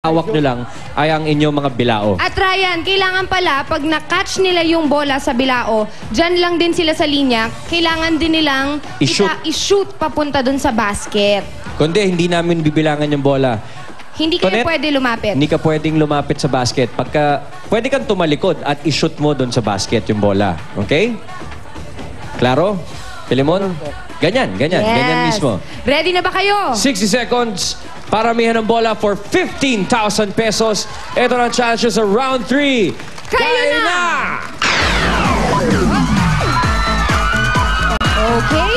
hawak nyo lang ay ang inyong mga bilao. At Ryan, kailangan pala, pag na-catch nila yung bola sa bilao, dyan lang din sila sa linya, kailangan din nilang i-shoot papunta dun sa basket. Kundi, hindi namin bibilangan yung bola. Hindi kayo pwede lumapit. Hindi ka pwedeng lumapit sa basket. Pwede kang tumalikod at i-shoot mo dun sa basket yung bola. Okay? Klaro? Pilimon? Ganyan mismo. Ready na ba kayo? 60 seconds. Paramihan ng bola for 15,000 pesos. Ito na ang chances sa round 3. Kayo na! Okay.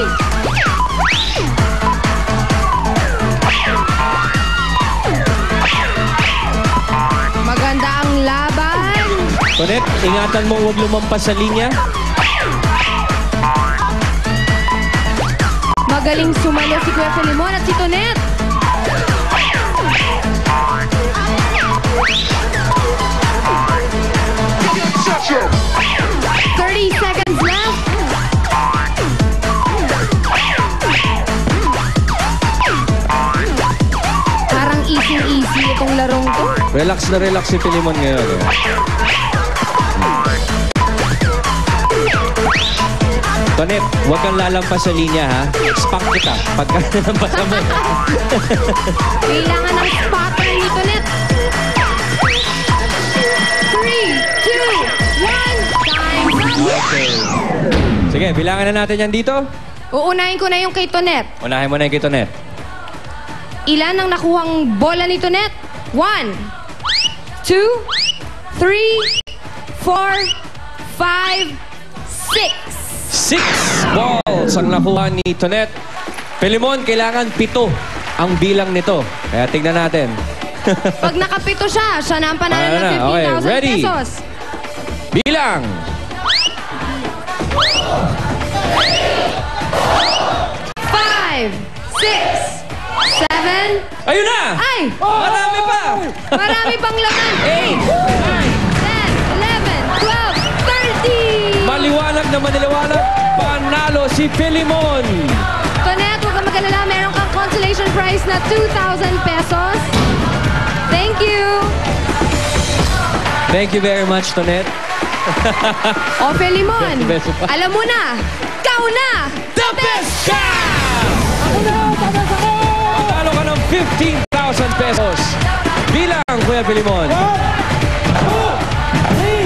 Maganda ang laban. Tonet, ingatan mo huwag lumampas sa linya. Magaling sumalo si Kuya Filimon at si Tonet. Seconds left. Parang easy itong larong to. Relax na relax si Filimon ngayon. Tonet, huwag kang lalampas sa linya, ha? Spank kita pagka nalampasan mo. Kailangan ng spotter ni Tonet. 3, 2, 1, time. Okay. Sige, bilangan na natin yan dito. Uunahin ko na yung kay Tonet. Unahin mo na yung kay Tonet. Ilan ang nakuhang bola ni Tonet? 1, 2, 3, 4, 5, 6. 6 balls ang nakuha ni Tonet. Filimon, kailangan 7 ang bilang nito. Kaya tignan natin. Pag nakapito siya na ang panalo ng 15,000 pesos. Bilang! 5, 6, 7. Ayun na! Ay! Marami pa! Marami pang laman. 8, 10, 11, 12, 13. Maliwanag na maniliwanag. Panalo si Filimon. Tonet, huwag kang mag-alala. Meron kang consolation prize na 2,000 pesos. Thank you. Thank you very much, Tonet. O, Filimon, alam mo na, ikaw na! The best ka! Panalo ka ng 15,000 pesos. Bilang, Kuya Filimon. 1, 2, 3,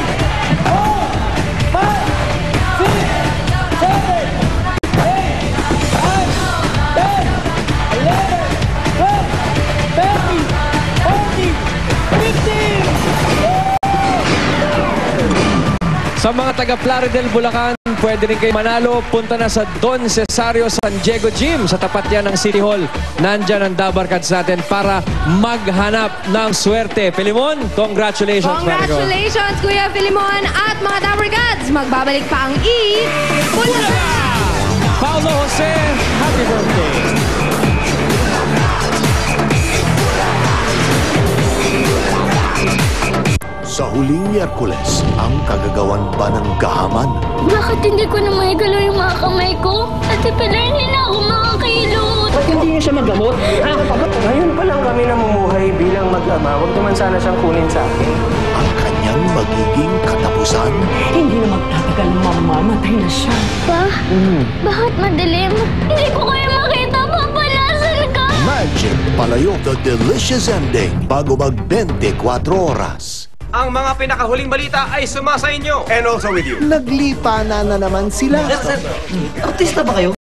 4, 5, 6, 7, 8, 9, 10, 11, 12, 13, 14, 15. Sa mga taga Plaridel, Bulacan, pwede rin kayo manalo. Punta na sa Don Cesario San Diego Gym. Sa tapat yan ng City Hall. Nandyan ang Dabarkads natin para maghanap ng swerte. Filimon, congratulations. Congratulations, Kuya Filimon at mga Dabarkads. Magbabalik pa ang Bulacan! Paulo Jose, happy birthday! Sa huling Miyerkules, ang kagagawan ba ng gahaman? Bakit hindi ko na maigalaw yung mga kamay ko? Ate Pilar, hindi na ako makakilot. Ba't hindi niya siya magamot? Ngayon pa lang kami namumuhay bilang mag-ama. Huwag naman sana siyang kunin sa akin. Ang kanyang magiging katapusan? Hindi na magtatagal, mamamatay na siya. Pa? Bakit madilim? Hindi ko kayo makita. Papalasan ka! Magic Palayo, The Delicious Ending, bago mag 24 oras. Ang mga pinakahuling balita ay sumasa inyo. And also with you. Naglipa na naman sila. Autista ba kayo?